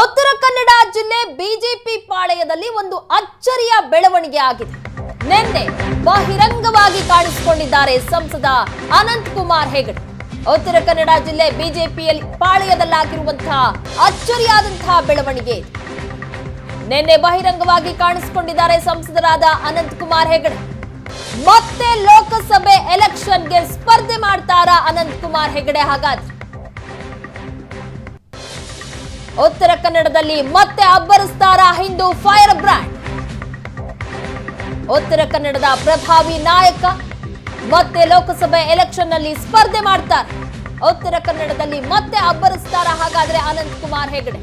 ಉತ್ತರ ಕನ್ನಡ ಜಿಲ್ಲೆ ಬಿಜೆಪಿ ಪಾಳೆಯದಲ್ಲಿ ಒಂದು ಅಚ್ಚರಿಯ ಬೆಳವಣಿಗೆ ಆಗಿದೆ. ನಿನ್ನೆ ಬಹಿರಂಗವಾಗಿ ಕಾಣಿಸಿಕೊಂಡಿದ್ದಾರೆ ಸಂಸದ ಅನಂತ್ ಕುಮಾರ್ ಹೆಗಡೆ. ಉತ್ತರ ಕನ್ನಡ ಜಿಲ್ಲೆ ಬಿಜೆಪಿಯಲ್ಲಿ ಪಾಳೆಯದಲ್ಲಾಗಿರುವಂತಹ ಅಚ್ಚರಿಯಾದಂತಹ ಬೆಳವಣಿಗೆ. ನಿನ್ನೆ ಬಹಿರಂಗವಾಗಿ ಕಾಣಿಸಿಕೊಂಡಿದ್ದಾರೆ ಸಂಸದರಾದ ಅನಂತ್ ಕುಮಾರ್ ಹೆಗಡೆ. ಮತ್ತೆ ಲೋಕಸಭೆ ಎಲೆಕ್ಷನ್ಗೆ ಸ್ಪರ್ಧೆ ಮಾಡ್ತಾರಾ ಅನಂತ್ ಕುಮಾರ್ ಹೆಗಡೆ? ಹಾಗಾದ್ರೆ ಉತ್ತರ ಕನ್ನಡದಲ್ಲಿ ಮತ್ತೆ ಅಬ್ಬರಿಸ್ತಾರಾ ಹಿಂದೂ ಫೈರ್ ಬ್ರ್ಯಾಂಡ್? ಉತ್ತರ ಕನ್ನಡದ ಪ್ರಭಾವಿ ನಾಯಕ ಮತ್ತೆ ಲೋಕಸಭೆ ಎಲೆಕ್ಷನ್ ನಲ್ಲಿ ಸ್ಪರ್ಧೆ ಮಾಡ್ತಾರೆ. ಉತ್ತರ ಕನ್ನಡದಲ್ಲಿ ಮತ್ತೆ ಅಬ್ಬರಿಸ್ತಾರ ಹಾಗಾದ್ರೆ ಅನಂತ್ ಕುಮಾರ್ ಹೆಗಡೆ?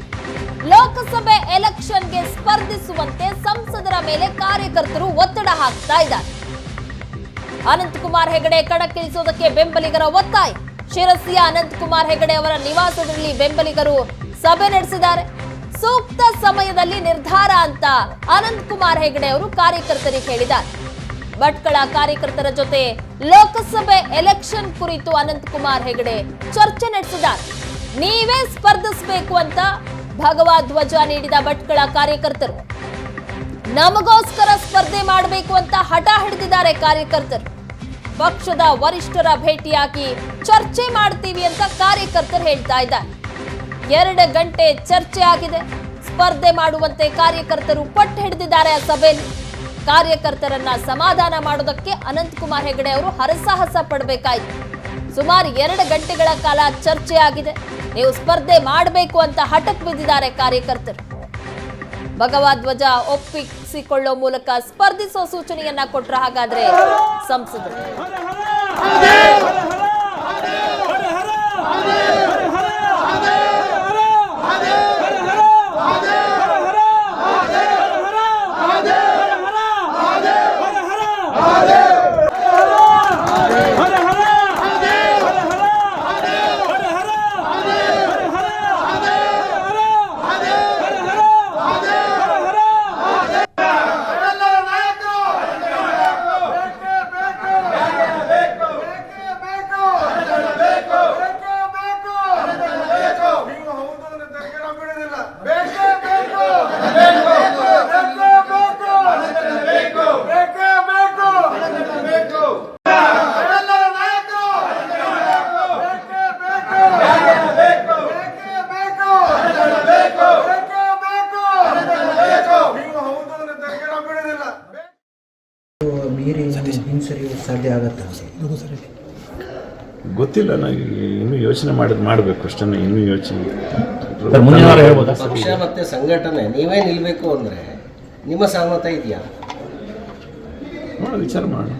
ಲೋಕಸಭೆ ಎಲೆಕ್ಷನ್ಗೆ ಸ್ಪರ್ಧಿಸುವಂತೆ ಸಂಸದರ ಮೇಲೆ ಕಾರ್ಯಕರ್ತರು ಒತ್ತಡ ಹಾಕ್ತಾ ಇದ್ದಾರೆ. ಅನಂತ್ ಕುಮಾರ್ ಹೆಗಡೆ ಕಣಕ್ಕಿಳಿಸೋದಕ್ಕೆ ಬೆಂಬಲಿಗರ ಒತ್ತಾಯ. ಶಿರಸಿಯ ಅನಂತ್ ಕುಮಾರ್ ಹೆಗಡೆ ಅವರ ನಿವಾಸದಲ್ಲಿ ಬೆಂಬಲಿಗರು ಸಭೆ ನಡೆಸಿದ್ದಾರೆ. ಸೂಕ್ತ ಸಮಯದಲ್ಲಿ ನಿರ್ಧಾರ ಅಂತ ಅನಂತ್ ಕುಮಾರ್ ಹೆಗಡೆ ಅವರು ಕಾರ್ಯಕರ್ತರಿಗೆ ಹೇಳಿದ್ದಾರೆ. ಭಟ್ಕಳ ಕಾರ್ಯಕರ್ತರ ಜೊತೆ ಲೋಕಸಭೆ ಎಲೆಕ್ಷನ್ ಕುರಿತು ಅನಂತ್ ಕುಮಾರ್ ಹೆಗಡೆ ಚರ್ಚೆ ನಡೆಸಿದ್ದಾರೆ. ನೀವೇ ಸ್ಪರ್ಧಿಸಬೇಕು ಅಂತ ಭಗವಾ ಧ್ವಜ ನೀಡಿದ ಭಟ್ಕಳ ಕಾರ್ಯಕರ್ತರು ನಮಗೋಸ್ಕರ ಸ್ಪರ್ಧೆ ಮಾಡಬೇಕು ಅಂತ ಹಠ ಹಿಡಿದಿದ್ದಾರೆ ಕಾರ್ಯಕರ್ತರು. ಪಕ್ಷದ ವರಿಷ್ಠರ ಭೇಟಿಯಾಗಿ ಚರ್ಚೆ ಮಾಡ್ತೀವಿ ಅಂತ ಕಾರ್ಯಕರ್ತರು ಹೇಳ್ತಾ ಇದ್ದಾರೆ. 2 ಗಂಟೆ ಚರ್ಚೆ ಆಗಿದೆ. ಸ್ಪರ್ಧೆ ಮಾಡುವಂತೆ ಕಾರ್ಯಕರ್ತರು ಪಟ್ಟು ಹಿಡಿದಿದ್ದಾರೆ. ಆ ಸಭೆಯಲ್ಲಿ ಕಾರ್ಯಕರ್ತರನ್ನ ಸಮಾಧಾನ ಮಾಡೋದಕ್ಕೆ ಅನಂತ್ ಕುಮಾರ್ ಹೆಗಡೆ ಅವರು ಹರಸಾಹಸ ಪಡಬೇಕಾಯಿತು. ಸುಮಾರು 2 ಗಂಟೆಗಳ ಕಾಲ ಚರ್ಚೆ ಆಗಿದೆ. ನೀವು ಸ್ಪರ್ಧೆ ಮಾಡಬೇಕು ಅಂತ ಹಠಕ್ಕೆ ಬಿದ್ದಿದ್ದಾರೆ ಕಾರ್ಯಕರ್ತರು. ಭಗವಾ ಧ್ವಜ ಒಪ್ಪಿಸಿಕೊಳ್ಳೋ ಮೂಲಕ ಸ್ಪರ್ಧಿಸೋ ಸೂಚನೆಯನ್ನ ಕೊಟ್ರ ಹಾಗಾದ್ರೆ ಸಂಸದರು. ಸಾಧ್ಯ ಆಗತ್ತಾ? ಗೊತ್ತಿಲ್ಲ, ನನಗೆ ಇನ್ನೂ ಯೋಚನೆ ಮಾಡಬೇಕು ಅಷ್ಟೇ. ಇನ್ನೂ ಯೋಚನೆ ಪಕ್ಷ ಮತ್ತೆ ಸಂಘಟನೆ ನೀವೇ ನಿಲ್ಬೇಕು ಅಂದ್ರೆ ನಿಮ್ಮ ಸಹಮತ ಇದೆಯಾ? ವಿಚಾರ ಮಾಡೋಣ.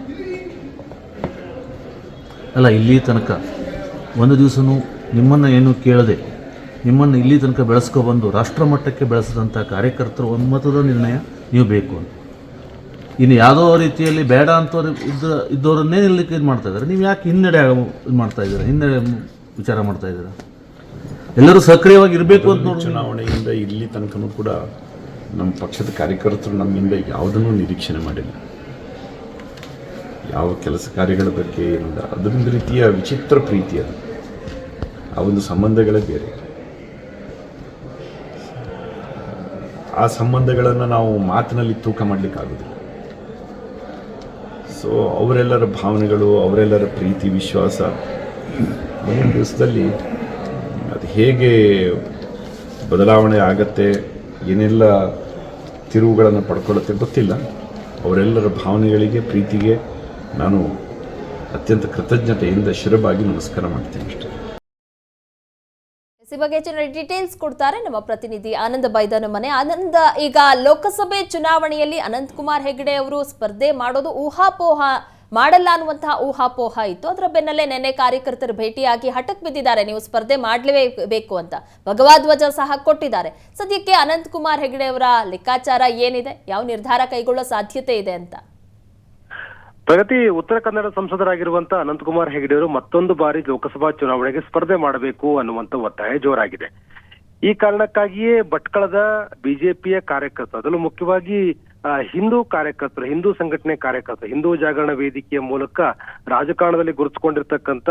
ಅಲ್ಲ, ಇಲ್ಲಿ ತನಕ ಒಂದು ದಿವಸನೂ ನಿಮ್ಮನ್ನು ಏನು ಕೇಳದೆ ನಿಮ್ಮನ್ನು ಇಲ್ಲಿ ತನಕ ಬೆಳೆಸ್ಕೊಬಂದು ರಾಷ್ಟ್ರ ಮಟ್ಟಕ್ಕೆ ಬೆಳೆಸಿದಂಥ ಕಾರ್ಯಕರ್ತರು ಒಮ್ಮತದ ನಿರ್ಣಯ ನೀವು ಬೇಕು ಅಂತ. ಇನ್ನು ಯಾವುದೋ ರೀತಿಯಲ್ಲಿ ಬೇಡ ಅಂತವ್ರು ಇದ್ದವರನ್ನೇ ನಿಲ್ಲಕ್ಕೆ ಇದು ಮಾಡ್ತಾ ಇದ್ದಾರೆ. ನೀವು ಯಾಕೆ ಹಿನ್ನಡೆ ಇದು ಮಾಡ್ತಾ ಇದ್ದೀರಾ? ಹಿನ್ನಡೆ ವಿಚಾರ ಮಾಡ್ತಾ ಇದ್ದೀರಾ? ಎಲ್ಲರೂ ಸಕ್ರಿಯವಾಗಿ ಇರಬೇಕು ಅಂತ ನೋಡಿ. ಚುನಾವಣೆಯಿಂದ ಇಲ್ಲಿ ತನಕನೂ ಕೂಡ ನಮ್ಮ ಪಕ್ಷದ ಕಾರ್ಯಕರ್ತರು ನಮ್ಮಿಂದ ಯಾವುದನ್ನೂ ನಿರೀಕ್ಷಣೆ ಮಾಡಿಲ್ಲ. ಯಾವ ಕೆಲಸ ಕಾರ್ಯಗಳ ಬಗ್ಗೆ ಏನಿಲ್ಲ. ಅದೊಂದು ರೀತಿಯ ವಿಚಿತ್ರ ಪ್ರೀತಿ. ಅದು ಆ ಒಂದು ಸಂಬಂಧಗಳೇ ಬೇರೆ. ಆ ಸಂಬಂಧಗಳನ್ನು ನಾವು ಮಾತಿನಲ್ಲಿ ತೂಕ ಮಾಡಲಿಕ್ಕಾಗೋದಿಲ್ಲ. ಸೊ ಅವರೆಲ್ಲರ ಭಾವನೆಗಳು, ಅವರೆಲ್ಲರ ಪ್ರೀತಿ, ವಿಶ್ವಾಸ ಮುಂದಿನ ದಿವಸದಲ್ಲಿ ಅದು ಹೇಗೆ ಬದಲಾವಣೆ ಆಗತ್ತೆ, ಏನೆಲ್ಲ ತಿರುವುಗಳನ್ನು ಪಡ್ಕೊಳ್ಳುತ್ತೆ ಗೊತ್ತಿಲ್ಲ. ಅವರೆಲ್ಲರ ಭಾವನೆಗಳಿಗೆ, ಪ್ರೀತಿಗೆ ನಾನು ಅತ್ಯಂತ ಕೃತಜ್ಞತೆಯಿಂದ ಶಿರಬಾಗಿ ನಮಸ್ಕಾರ ಮಾಡ್ತೀನಿ ಅಷ್ಟೇ. ಈ ಬಗ್ಗೆ ಹೆಚ್ಚಿನ ಡೀಟೇಲ್ಸ್ ಕೊಡ್ತಾರೆ ನಮ್ಮ ಪ್ರತಿನಿಧಿ ಆನಂದ ಬೈದನ ಮನೆ. ಆನಂದ, ಈಗ ಲೋಕಸಭೆ ಚುನಾವಣೆಯಲ್ಲಿ ಅನಂತ್ ಕುಮಾರ್ ಹೆಗಡೆ ಅವರು ಸ್ಪರ್ಧೆ ಮಾಡೋದು ಊಹಾಪೋಹ ಮಾಡಲ್ಲ ಅನ್ನುವಂತಹ ಊಹಾಪೋಹ ಇತ್ತು. ಅದರ ಬೆನ್ನಲ್ಲೇ ನಿನ್ನೆ ಕಾರ್ಯಕರ್ತರು ಭೇಟಿಯಾಗಿ ಹಠಕ್ಕೆ ಬಿದ್ದಿದ್ದಾರೆ, ನೀವು ಸ್ಪರ್ಧೆ ಮಾಡಲೇಬೇಕು ಅಂತ. ಭಗವಾ ಧ್ವಜ ಸಹ ಕೊಟ್ಟಿದ್ದಾರೆ. ಸದ್ಯಕ್ಕೆ ಅನಂತ್ ಕುಮಾರ್ ಹೆಗಡೆ ಅವರ ಲೆಕ್ಕಾಚಾರ ಏನಿದೆ? ಯಾವ ನಿರ್ಧಾರ ಕೈಗೊಳ್ಳೋ ಸಾಧ್ಯತೆ ಇದೆ ಅಂತ? ಪ್ರಗತಿ, ಉತ್ತರ ಕನ್ನಡ ಸಂಸದರಾಗಿರುವಂತಹ ಅನಂತ್ ಕುಮಾರ್ ಹೆಗಡೆ ಅವರು ಮತ್ತೊಂದು ಬಾರಿ ಲೋಕಸಭಾ ಚುನಾವಣೆಗೆ ಸ್ಪರ್ಧೆ ಮಾಡಬೇಕು ಅನ್ನುವಂತ ಒತ್ತಾಯ ಜೋರಾಗಿದೆ. ಈ ಕಾರಣಕ್ಕಾಗಿಯೇ ಭಟ್ಕಳದ ಬಿಜೆಪಿಯ ಕಾರ್ಯಕರ್ತರು, ಅದರಲ್ಲೂ ಮುಖ್ಯವಾಗಿ ಹಿಂದೂ ಕಾರ್ಯಕರ್ತರು, ಹಿಂದೂ ಸಂಘಟನೆ ಕಾರ್ಯಕರ್ತರು, ಹಿಂದೂ ಜಾಗರಣ ವೇದಿಕೆಯ ಮೂಲಕ ರಾಜಕಾರಣದಲ್ಲಿ ಗುರುತಿಸಿಕೊಂಡಿರ್ತಕ್ಕಂಥ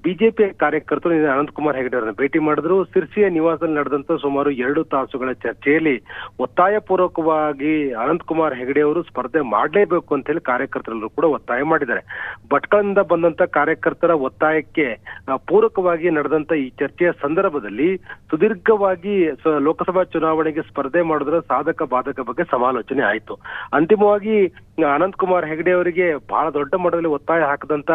ಬಿಜೆಪಿ ಕಾರ್ಯಕರ್ತರು ನಿನ್ನೆ ಅನಂತಕುಮಾರ್ ಹೆಗಡೆ ಅವರನ್ನ ಭೇಟಿ ಮಾಡಿದ್ರು. ಸಿರ್ಸಿಯ ನಿವಾಸದಲ್ಲಿ ನಡೆದಂತ ಸುಮಾರು 2 ತಾಸುಗಳ ಚರ್ಚೆಯಲ್ಲಿ ಒತ್ತಾಯ ಪೂರ್ವಕವಾಗಿ ಅನಂತಕುಮಾರ್ ಹೆಗಡೆ ಅವರು ಸ್ಪರ್ಧೆ ಮಾಡಲೇಬೇಕು ಅಂತ ಹೇಳಿ ಕಾರ್ಯಕರ್ತರೆಲ್ಲರೂ ಕೂಡ ಒತ್ತಾಯ ಮಾಡಿದ್ದಾರೆ. ಭಟ್ಕಳದಿಂದ ಬಂದಂತ ಕಾರ್ಯಕರ್ತರ ಒತ್ತಾಯಕ್ಕೆ ಪೂರಕವಾಗಿ ನಡೆದಂತ ಈ ಚರ್ಚೆಯ ಸಂದರ್ಭದಲ್ಲಿ ಸುದೀರ್ಘವಾಗಿ ಲೋಕಸಭಾ ಚುನಾವಣೆಗೆ ಸ್ಪರ್ಧೆ ಮಾಡೋದ್ರ ಸಾಧಕ ಬಾಧಕ ಬಗ್ಗೆ ಸಮಾಲೋಚನೆ ಆಯಿತು. ಅಂತಿಮವಾಗಿ ಅನಂತಕುಮಾರ್ ಹೆಗಡೆ ಅವರಿಗೆ ಬಹಳ ದೊಡ್ಡ ಮಟ್ಟದಲ್ಲಿ ಒತ್ತಾಯ ಹಾಕದಂತ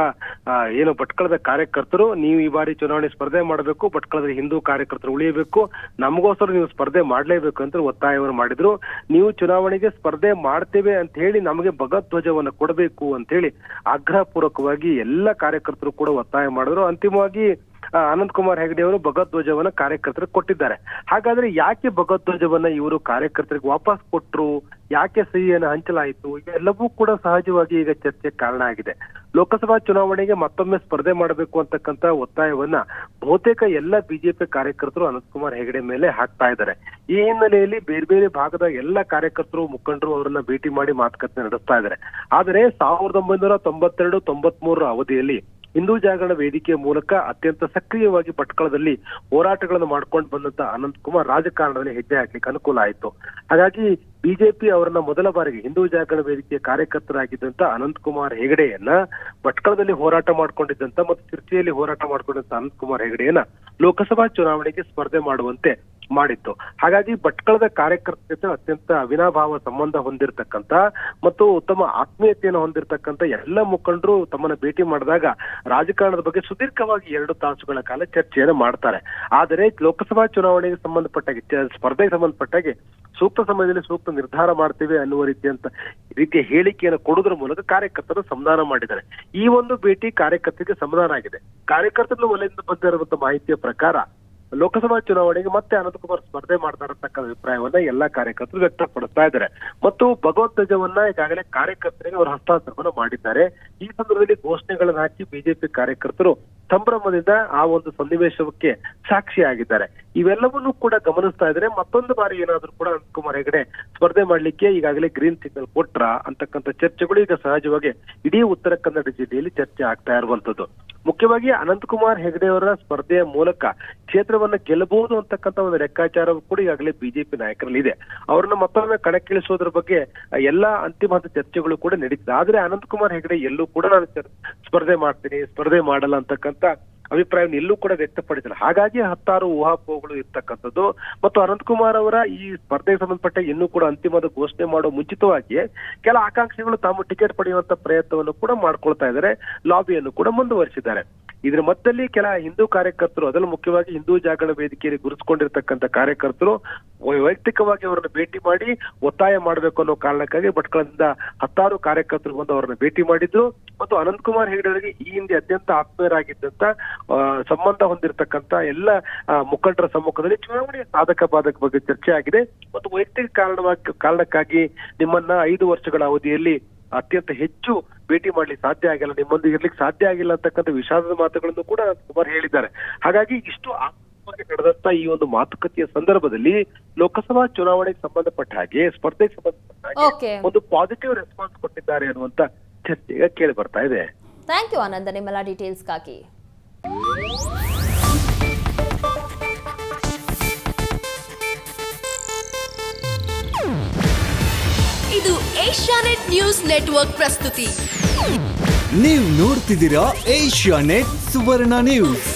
ಏನು ಭಟ್ಕಳದ ಕಾರ್ಯಕರ್ತರು, ನೀವು ಈ ಬಾರಿ ಚುನಾವಣೆ ಸ್ಪರ್ಧೆ ಮಾಡಬೇಕು, ಭಟ್ಕಳದ ಹಿಂದೂ ಕಾರ್ಯಕರ್ತರು ಉಳಿಯಬೇಕು, ನಮಗೋಸ್ಕರ ನೀವು ಸ್ಪರ್ಧೆ ಮಾಡಲೇಬೇಕು ಅಂತ ಒತ್ತಾಯವನ್ನು ಮಾಡಿದ್ರು. ನೀವು ಚುನಾವಣೆಗೆ ಸ್ಪರ್ಧೆ ಮಾಡ್ತೇವೆ ಅಂತ ಹೇಳಿ ನಮಗೆ ಭಗವಧ್ವಜವನ್ನು ಕೊಡಬೇಕು ಅಂತ ಹೇಳಿ ಆಗ್ರಹ ಪೂರ್ವಕವಾಗಿ ಎಲ್ಲ ಕಾರ್ಯಕರ್ತರು ಕೂಡ ಒತ್ತಾಯ ಮಾಡಿದ್ರು. ಅಂತಿಮವಾಗಿ ಅನಂತಕುಮಾರ್ ಹೆಗಡೆ ಅವರು ಭಗವಧ್ವಜವನ್ನ ಕಾರ್ಯಕರ್ತರಿಗೆ ಕೊಟ್ಟಿದ್ದಾರೆ. ಹಾಗಾದ್ರೆ ಯಾಕೆ ಭಗವಧ್ವಜವನ್ನ ಇವರು ಕಾರ್ಯಕರ್ತರಿಗೆ ವಾಪಸ್ ಕೊಟ್ರು, ಯಾಕೆ ಸಹಿಯನ್ನು ಹಂಚಲಾಯಿತು, ಇವೆಲ್ಲವೂ ಕೂಡ ಸಹಜವಾಗಿ ಈಗ ಚರ್ಚೆಗೆ ಕಾರಣ ಆಗಿದೆ. ಲೋಕಸಭಾ ಚುನಾವಣೆಗೆ ಮತ್ತೊಮ್ಮೆ ಸ್ಪರ್ಧೆ ಮಾಡಬೇಕು ಅಂತಕ್ಕಂತ ಒತ್ತಾಯವನ್ನ ಬಹುತೇಕ ಎಲ್ಲ ಬಿಜೆಪಿ ಕಾರ್ಯಕರ್ತರು ಅನಂತಕುಮಾರ್ ಹೆಗಡೆ ಮೇಲೆ ಹಾಕ್ತಾ ಇದ್ದಾರೆ. ಈ ಹಿನ್ನೆಲೆಯಲ್ಲಿ ಬೇರೆ ಬೇರೆ ಭಾಗದ ಎಲ್ಲ ಕಾರ್ಯಕರ್ತರು ಮುಖಂಡರು ಅವರನ್ನ ಭೇಟಿ ಮಾಡಿ ಮಾತುಕತೆ ನಡೆಸ್ತಾ ಇದ್ದಾರೆ. ಆದರೆ 1992-93 ಅವಧಿಯಲ್ಲಿ ಹಿಂದೂ ಜಾಗರಣ ವೇದಿಕೆಯ ಮೂಲಕ ಅತ್ಯಂತ ಸಕ್ರಿಯವಾಗಿ ಭಟ್ಕಳದಲ್ಲಿ ಹೋರಾಟಗಳನ್ನು ಮಾಡ್ಕೊಂಡು ಬಂದಂತ ಅನಂತಕುಮಾರ್ ರಾಜಕಾರಣದಲ್ಲಿ ಹೆಜ್ಜೆ ಹಾಕ್ಲಿಕ್ಕೆ ಅನುಕೂಲ ಆಯಿತು. ಹಾಗಾಗಿ ಬಿಜೆಪಿ ಅವರನ್ನ ಮೊದಲ ಬಾರಿಗೆ ಹಿಂದೂ ಜಾಗರಣ ವೇದಿಕೆಯ ಕಾರ್ಯಕರ್ತರಾಗಿದ್ದಂತ ಅನಂತಕುಮಾರ್ ಹೆಗಡೆಯನ್ನ ಭಟ್ಕಳದಲ್ಲಿ ಹೋರಾಟ ಮಾಡ್ಕೊಂಡಿದ್ದಂತ ಮತ್ತು ಸಿರ್ಸಿಯಲ್ಲಿ ಹೋರಾಟ ಮಾಡ್ಕೊಂಡಿದ್ದಂತ ಅನಂತಕುಮಾರ್ ಹೆಗಡೆಯನ್ನ ಲೋಕಸಭಾ ಚುನಾವಣೆಗೆ ಸ್ಪರ್ಧೆ ಮಾಡುವಂತೆ ಮಾಡಿತ್ತು. ಹಾಗಾಗಿ ಭಟ್ಕಳದ ಕಾರ್ಯಕರ್ತರ ಜೊತೆ ಅತ್ಯಂತ ಅವಿನಾಭಾವ ಸಂಬಂಧ ಹೊಂದಿರತಕ್ಕಂತ ಮತ್ತು ಉತ್ತಮ ಆತ್ಮೀಯತೆಯನ್ನು ಹೊಂದಿರತಕ್ಕಂತ ಎಲ್ಲ ಮುಖಂಡರು ತಮ್ಮನ್ನ ಭೇಟಿ ಮಾಡಿದಾಗ ರಾಜಕಾರಣದ ಬಗ್ಗೆ ಸುದೀರ್ಘವಾಗಿ 2 ತಾಸುಗಳ ಕಾಲ ಚರ್ಚೆಯನ್ನು ಮಾಡ್ತಾರೆ. ಆದರೆ ಲೋಕಸಭಾ ಚುನಾವಣೆಗೆ ಸಂಬಂಧಪಟ್ಟಾಗೆ ಸ್ಪರ್ಧೆಗೆ ಸಂಬಂಧಪಟ್ಟಾಗೆ ಸೂಕ್ತ ಸಮಯದಲ್ಲಿ ಸೂಕ್ತ ನಿರ್ಧಾರ ಮಾಡ್ತೇವೆ ಅನ್ನುವ ರೀತಿಯ ಹೇಳಿಕೆಯನ್ನು ಕೊಡುವುದರ ಮೂಲಕ ಕಾರ್ಯಕರ್ತರು ಸಮಾಧಾನ ಮಾಡಿದ್ದಾರೆ. ಈ ಒಂದು ಭೇಟಿ ಕಾರ್ಯಕರ್ತರಿಗೆ ಸಮಾಧಾನ ಆಗಿದೆ. ಕಾರ್ಯಕರ್ತರು ವಲಯದಿಂದ ಬಂದಿರುವಂತಹ ಮಾಹಿತಿಯ ಪ್ರಕಾರ ಲೋಕಸಭಾ ಚುನಾವಣೆಗೆ ಮತ್ತೆ ಅನಂತಕುಮಾರ್ ಸ್ಪರ್ಧೆ ಮಾಡ್ತಾ ಇರತಕ್ಕ ಅಭಿಪ್ರಾಯವನ್ನ ಎಲ್ಲಾ ಕಾರ್ಯಕರ್ತರು ವ್ಯಕ್ತಪಡಿಸ್ತಾ ಇದ್ದಾರೆ. ಮತ್ತು ಭಗವಧ್ವಜವನ್ನ ಈಗಾಗಲೇ ಕಾರ್ಯಕರ್ತರಿಗೆ ಅವರು ಹಸ್ತಾಂತರವನ್ನ ಮಾಡಿದ್ದಾರೆ. ಈ ಸಂದರ್ಭದಲ್ಲಿ ಘೋಷಣೆಗಳನ್ನು ಹಾಕಿ ಬಿಜೆಪಿ ಕಾರ್ಯಕರ್ತರು ಸಂಭ್ರಮದಿಂದ ಆ ಒಂದು ಸನ್ನಿವೇಶಕ್ಕೆ ಸಾಕ್ಷಿಯಾಗಿದ್ದಾರೆ. ಇವೆಲ್ಲವನ್ನೂ ಕೂಡ ಗಮನಿಸ್ತಾ ಇದ್ದಾರೆ. ಮತ್ತೊಂದು ಬಾರಿ ಏನಾದ್ರೂ ಕೂಡ ಅನಂತಕುಮಾರ್ ಹೆಗಡೆ ಸ್ಪರ್ಧೆ ಮಾಡ್ಲಿಕ್ಕೆ ಈಗಾಗಲೇ ಗ್ರೀನ್ ಸಿಗ್ನಲ್ ಕೊಟ್ರ ಅಂತಕ್ಕಂಥ ಚರ್ಚೆಗಳು ಈಗ ಸಹಜವಾಗಿ ಇಡೀ ಉತ್ತರ ಕನ್ನಡ ಜಿಲ್ಲೆಯಲ್ಲಿ ಚರ್ಚೆ ಆಗ್ತಾ ಇರುವಂತದ್ದು. ಮುಖ್ಯವಾಗಿ ಅನಂತಕುಮಾರ್ ಹೆಗಡೆ ಅವರ ಸ್ಪರ್ಧೆಯ ಮೂಲಕ ಕ್ಷೇತ್ರವನ್ನ ಗೆಲ್ಲಬಹುದು ಅಂತಕ್ಕಂಥ ಒಂದು ಲೆಕ್ಕಾಚಾರವೂ ಕೂಡ ಈಗಾಗಲೇ ಬಿಜೆಪಿ ನಾಯಕರಲ್ಲಿ ಇದೆ. ಅವರನ್ನ ಮತ್ತೊಮ್ಮೆ ಕಣಕ್ಕಿಳಿಸೋದ್ರ ಬಗ್ಗೆ ಎಲ್ಲಾ ಅಂತಿಮ ಹಂತ ಚರ್ಚೆಗಳು ಕೂಡ ನಡೀತಿದೆ. ಆದ್ರೆ ಅನಂತಕುಮಾರ್ ಹೆಗಡೆ ಎಲ್ಲೂ ಕೂಡ ನಾನು ಸ್ಪರ್ಧೆ ಮಾಡ್ತೀನಿ, ಸ್ಪರ್ಧೆ ಮಾಡಲ್ಲ ಅಂತಕ್ಕಂಥ ಅಭಿಪ್ರಾಯವನ್ನು ಎಲ್ಲೂ ಕೂಡ ವ್ಯಕ್ತಪಡಿಸಿಲ್ಲ. ಹಾಗಾಗಿ 10 ಊಹಾಪೋಹಗಳು ಇರ್ತಕ್ಕಂಥದ್ದು. ಮತ್ತು ಅನಂತಕುಮಾರ್ ಅವರ ಈ ಸ್ಪರ್ಧೆಗೆ ಸಂಬಂಧಪಟ್ಟ ಇನ್ನೂ ಕೂಡ ಅಂತಿಮದ ಘೋಷಣೆ ಮಾಡುವ ಮುಂಚಿತವಾಗಿ ಕೆಲ ಆಕಾಂಕ್ಷಿಗಳು ತಾವು ಟಿಕೆಟ್ ಪಡೆಯುವಂತ ಪ್ರಯತ್ನವನ್ನು ಕೂಡ ಮಾಡ್ಕೊಳ್ತಾ ಇದ್ದಾರೆ, ಲಾಬಿಯನ್ನು ಕೂಡ ಮುಂದುವರಿಸಿದ್ದಾರೆ. ಇದ್ರ ಮಧ್ಯದಲ್ಲಿ ಕೆಲ ಹಿಂದೂ ಕಾರ್ಯಕರ್ತರು, ಅದರಲ್ಲೂ ಮುಖ್ಯವಾಗಿ ಹಿಂದೂ ಜಾಗರಣ ವೇದಿಕೆಯಲ್ಲಿ ಗುರುತಿಸಿಕೊಂಡಿರ್ತಕ್ಕಂಥ ಕಾರ್ಯಕರ್ತರು ವೈಯಕ್ತಿಕವಾಗಿ ಅವರನ್ನು ಭೇಟಿ ಮಾಡಿ ಒತ್ತಾಯ ಮಾಡಬೇಕು ಅನ್ನೋ ಕಾರಣಕ್ಕಾಗಿ ಭಟ್ಕಳದಿಂದ 10 ಕಾರ್ಯಕರ್ತರು ಬಂದು ಅವರನ್ನ ಭೇಟಿ ಮಾಡಿದ್ರು. ಮತ್ತು ಅನಂತಕುಮಾರ್ ಹೆಗಡೆ ಅವರಿಗೆ ಈ ಹಿಂದೆ ಅತ್ಯಂತ ಆತ್ಮೀಯರಾಗಿದ್ದಂತ ಸಂಬಂಧ ಹೊಂದಿರತಕ್ಕಂತ ಎಲ್ಲ ಮುಖಂಡರ ಸಮ್ಮುಖದಲ್ಲಿ ಚುನಾವಣೆಯ ಸಾಧಕ ಬಾಧಕ ಬಗ್ಗೆ ಚರ್ಚೆ ಆಗಿದೆ. ಮತ್ತು ವೈಯಕ್ತಿಕ ಕಾರಣಕ್ಕಾಗಿ ನಿಮ್ಮನ್ನ 5 ವರ್ಷಗಳ ಅವಧಿಯಲ್ಲಿ ಅತ್ಯಂತ ಹೆಚ್ಚು ಭೇಟಿ ಮಾಡ್ಲಿಕ್ಕೆ ಸಾಧ್ಯ ಆಗಿಲ್ಲ, ನಿಮ್ಮೊಂದಿಗೆ ಇರ್ಲಿಕ್ಕೆ ಸಾಧ್ಯ ಆಗಿಲ್ಲ ಅಂತಕ್ಕಂಥ ವಿಷಾದದ ಮಾತುಗಳನ್ನು ಕೂಡ ಕುಮಾರ್ ಹೇಳಿದ್ದಾರೆ. ಹಾಗಾಗಿ ಇಷ್ಟು ಆತ್ಮವಾಗಿ ನಡೆದಂತ ಈ ಒಂದು ಮಾತುಕತೆಯ ಸಂದರ್ಭದಲ್ಲಿ ಲೋಕಸಭಾ ಚುನಾವಣೆಗೆ ಸಂಬಂಧಪಟ್ಟ ಹಾಗೆ ಸ್ಪರ್ಧೆಗೆ ಸಂಬಂಧಪಟ್ಟ ಹಾಗೆ ಒಂದು ಪಾಸಿಟಿವ್ ರೆಸ್ಪಾನ್ಸ್ ಕೊಟ್ಟಿದ್ದಾರೆ ಅನ್ನುವಂತ ಚರ್ಚೆ ಈಗ ಕೇಳಿ ಬರ್ತಾ ಇದೆ. ಥ್ಯಾಂಕ್ ಯು ಆನಂದ, ನಿಮ್ಮೆಲ್ಲ ಡೀಟೇಲ್ಸ್ಗಾಗಿ. ಇದು ಏಷ್ಯಾನೆಟ್ ನ್ಯೂಸ್ ನೆಟ್ವರ್ಕ್ ಪ್ರಸ್ತುತಿ. ನೀವು ನೋಡ್ತಿದ್ದೀರಾ ಏಷ್ಯಾನೆಟ್ ಸುವರ್ಣ ನ್ಯೂಸ್.